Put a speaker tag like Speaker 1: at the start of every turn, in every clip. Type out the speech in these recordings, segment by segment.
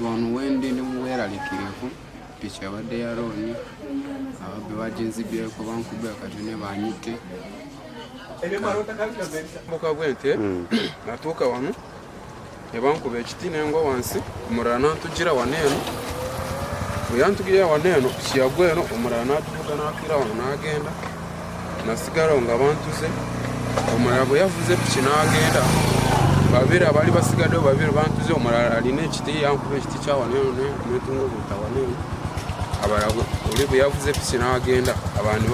Speaker 1: kati wano wendi ndi muweralikireko piki abadde ya looni ababbi baginzibyeko bankubira kati ne banyite mbuka bwente natuuka wano ne bankuba ekiti nengo wansi omulala nantugira wano eno bwe yantugira wano eno piki yagwa eno omulala natuvuga nakira wano n'agenda nasigalawo nga bantuze omulala bwe yavuze piki n'agenda babiri abali basigaddewo babiri bantuze omulala alina ekiti yankuba ekiti kya wano eno netunga obuta wano eno abalala oli bwe yavuze piki n'agenda abantu ne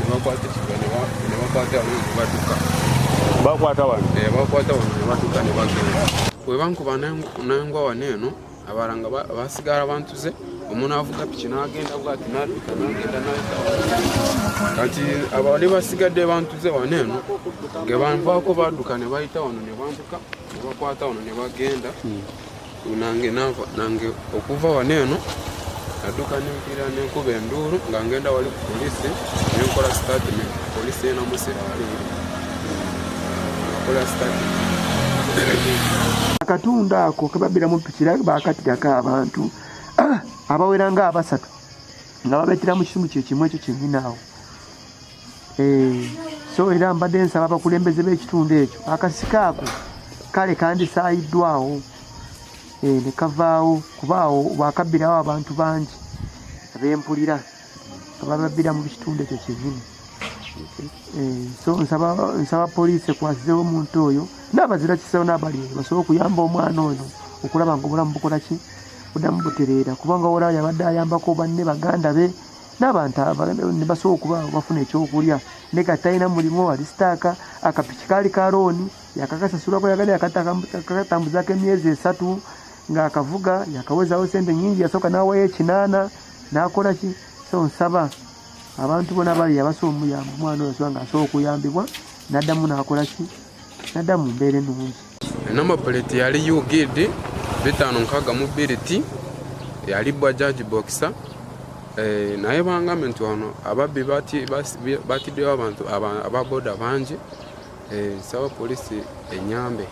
Speaker 1: bakwata ekiga ne bakwata wano ne badduka bakwata wano ne badduka ne bagenda bwe bankuba nengwa wano eno abalala nga basigala bantuze omuntu avuga piki n'agenda bwati n'adduka n'agenda kati abali basigadde bantuze wano eno ge banvaako badduka ne bayita wano ne bambuka ne bakwata wano ne bagenda nange okuva wano eno nadduka nenkira nenkuba enduulu nga ngenda wali ku polisi nenkola statement polisi enamusira waliwo nakola statement
Speaker 2: akatundu ako kebabbiramu piki bakattirako abantu abawera nga abasatu nga babetera mu kitundu kyekimu ekyo kyennyini awo so era mbadde nsaba abakulembeze b'ekitundu ekyo akasiko ako kale kandisaayiddwawo ne kavaawo kuba awo bwakabbirawo abantu bangi abempulira abababbira mu kitundu ekyo kyennyini so nsaba poliisi ekwasizewo omuntu oyo n'abazira kisawo n'abali basobole okuyamba omwana ono okulaba nga obulamu bukola ki buddamu butereera kubanga olaba yabadde ayambako banne baganda be n'abantu ne basobola okuba bafuna ekyokulya ne kati talina mulimu alisitaaka akapiki kaali ka looni yakakasasulako yagadde yakatambuzako emyezi 3 ng'akavuga yakawezaawo sente nyingi yasooka n'awayo 8 n'akola ki so nsaba abantu bona bali yabasobola omuyamba omwana oyo soba ng'asobola okuyambibwa n'addamu n'akola ki n'addamu mbeera ennungi
Speaker 1: enamba puleti yali ugd 562 yali bajaj boxer naye bangambye nti wano ababbi batiddewo abantu ababoda bangi nsaba polisi enyambe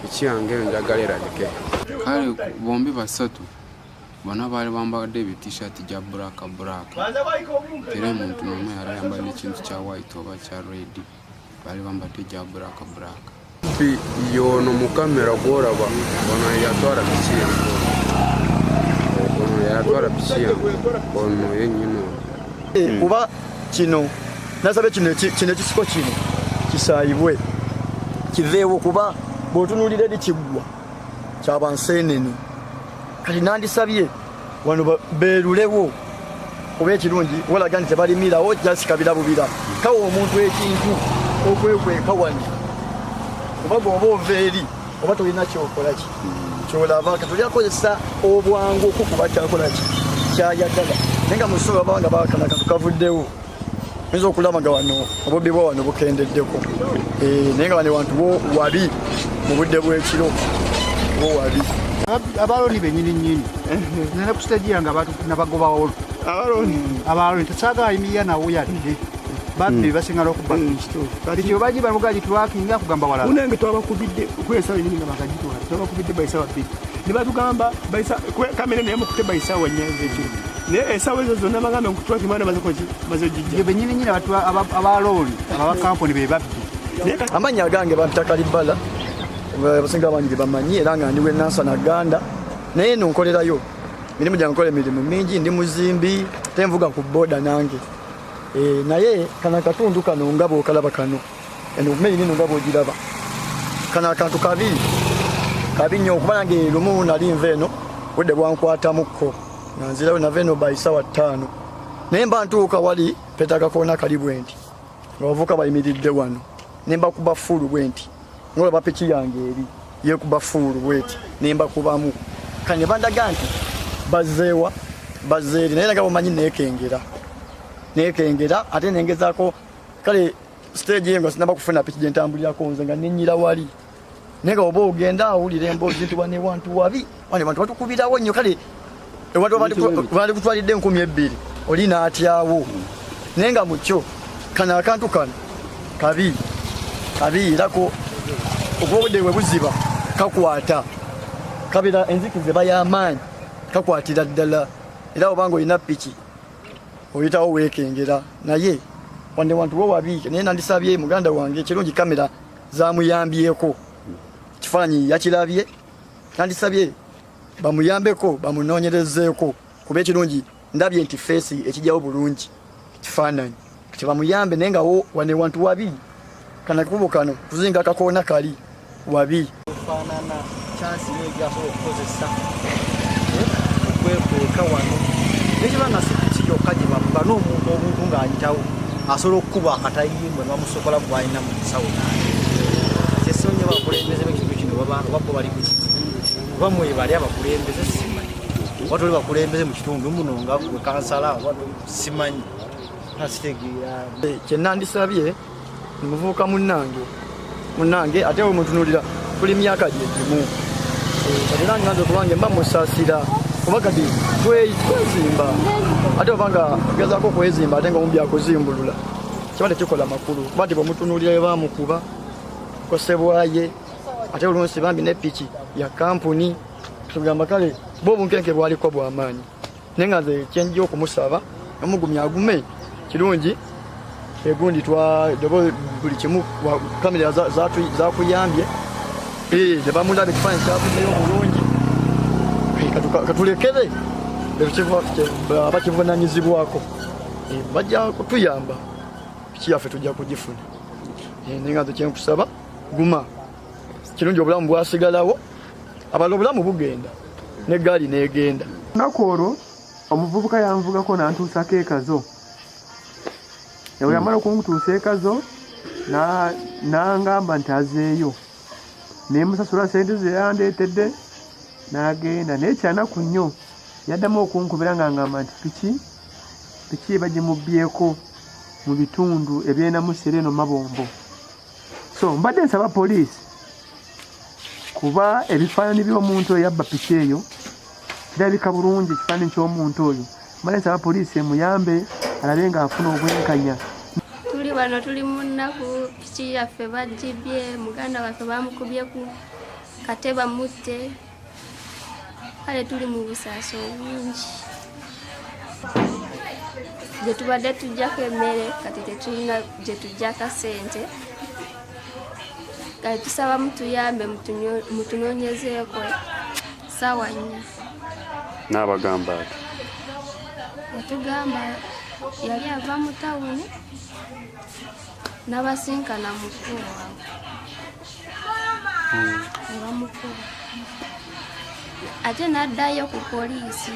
Speaker 1: piki yange eyo njagala erabike kale bombi basatu bonna baali bambadde ebitishati gya bulaka era omuntu n'omu yali ayambadde ekintu kya white oba kya red baali bambadde gya bulaka yono mu kamera gwolaba ono yatwala piki yange ono yatwala piki yange ono yennyini
Speaker 3: kuba kino nasabe kino ekisiko kino kisaayibwe kiveewo kuba bw'otunuulira eri kiggwa kyabanseenene kati nandisabye wano beerulewo oba ekirungi walaga nti tebalimirawo jasikabira bubira kawa omuntu ekintu okwekweka wano oba bw'oba ova eri oba tolina kyokolaki kyolaba katoli akozesa obwangu okukuba kyakolaki kyayagala naye nga musobola baba nga bakana katu kavuddewo oyinza okulaba nga wano obubbi bwa wano bukendeddeko naye nga bano wantu bo wabi mu budde bw'ekiro bo wabi
Speaker 4: abaloni bennyini nene ku stage yange nabagobawo abaloni tesaagala ayimirira nawo yadde babbi basinga okuba kati kyo baji bamugaji twakinga kugamba wala
Speaker 2: unange twabakubidde kwesa nyinyi nga bakajitwala twabakubidde bayisawa bbiri ne batugamba bayisa kamera naye mukute bayisawa nyanze ekyo ne esawa ezo zonna bagambe nkutwa kimana bazojijja
Speaker 4: bennyini abaloni abakampuni be babbi
Speaker 3: amanya gange bantaka libala abasinga abangi bamanyi era nga ndiwe nansa na ganda naye nonkolerayo mirimu gyange nkola emirimu mingi ndi muzimbi tenvuga ku boda nange naye kana katundu kano ngabo okalaba kano omumenyi nino ngabo ogiraba kana akantu kabi nnyo okuba nange lumu nali nva eno budde bwankwatamuko nga nzirayo nava eno bayisawa 5 naye mba ntuuka wali petakakoona kali bwenti nga bavuka bayimiridde wano ne mbakuba fulu bwenti ngolaba piki yange eri yekuba fulu bweti ne mbakubamu kane bandaga nti bazeewa bazeeri naye nagabo manyi nekengera ate nengezaako kale stage yengo sinaba kufuna piki gyentambulirako nze nga nenyira wali naye nga oba ogenda awulira emboozi nti wane wantu wabi wane bantu batukubirawo nnyo kale bali kutwalidde 2,000 oli naatyawo naye nga mukyo kana akantu kano kabi irako okuba obudde bwe buziba kakwata kabira enzikize bayamaanyi kakwatira ddala era obanga olina piki oyitawo weekengera naye wande wantu wo wabiike naye nandisabye muganda wange ekirungi kamera zamuyambyeko kifaananyi yakirabye nandisabye bamuyambeko bamunoonyerezeeko kuba ekirungi ndabye nti feesi ekijjawo bulungi kifaananyi kati bamuyambe naye nga wane wantu wabi kana kubo kano kuzinga akakoona kali wabi
Speaker 5: ofaanana chansi n'egyasobola okukozesa okwekweka wano nekibanga sikiki yokka gye bamuba n'omuntu ng'ayitawo asobola okukuba akatayimbwe nebamusokola bwalina mu nsawo kyesonye bakulembeze bekitundu kino babbo bali kuki bamwe bali abakulembeze simanyi watu oli bakulembeze mu kitundu muno nga gwe kansala simanyi nasitegeera
Speaker 3: kyenandisabye nimuvubuka munnange ate we mutunulira tuli myaka gyegimu kati nanganza okubange mba musaasira kuba kati twezimba ate obanga ogezaako okwezimba ate nga omu byakuzimbulula kiba tekikola makulu kuba ti bwemutunulira we bamukuba kosebwaye ate olunsi bambi ne piki ya kampuni tugamba kale bo obunkenke bwaliko bwamaanyi naye nga nze kyenjja okumusaba omugumya agume kirungi egundi buli kimu kamera zakuyambye nebamulaba ekifaananyi kyavuneyo bulungi katulekere abakivunanyizibwako bajja kutuyamba kiyaffe tujja kugifuna naye nga nze kyenkusaba guma kirungi obulamu bwasigalawo abala obulamu bugenda negaali negenda
Speaker 2: lunaku olwo omuvubuka yanvugako nantuusako ekazo ewe yamala okuntuusa ekazo nangamba nti azeeyo nemusasula sente ze yandeetedde n'agenda naye kyanaku nnyo yaddamu okunkubira nga ngamba nti piki bagimubbyeko mu bitundu ebyenamusera eno Mabombo. So mbadde nsaba poliisi kuba ebifaananyi by'omuntu oyo yabba piki eyo kirabika bulungi ekifaananyi ky'omuntu oyo mbadde nsaba poliisi emuyambe alabe ng'afuna obwenkanya.
Speaker 6: Tuli wano tuli mu nnaku piki yaffe bagibye muganda waffe bamukubye ku kateba mutte kale tuli mu busaaso obungi gye tubadde tujjako emmere kati tetulina gye tujjako sente kati tusaba mutuyambe mutunoonyezeeko ssaawa 4
Speaker 7: n'abagamba ati
Speaker 6: yatugamba yali ava mu tawuni n'abasinkana mukulu nebamukuba ate n'addayo ku poliisi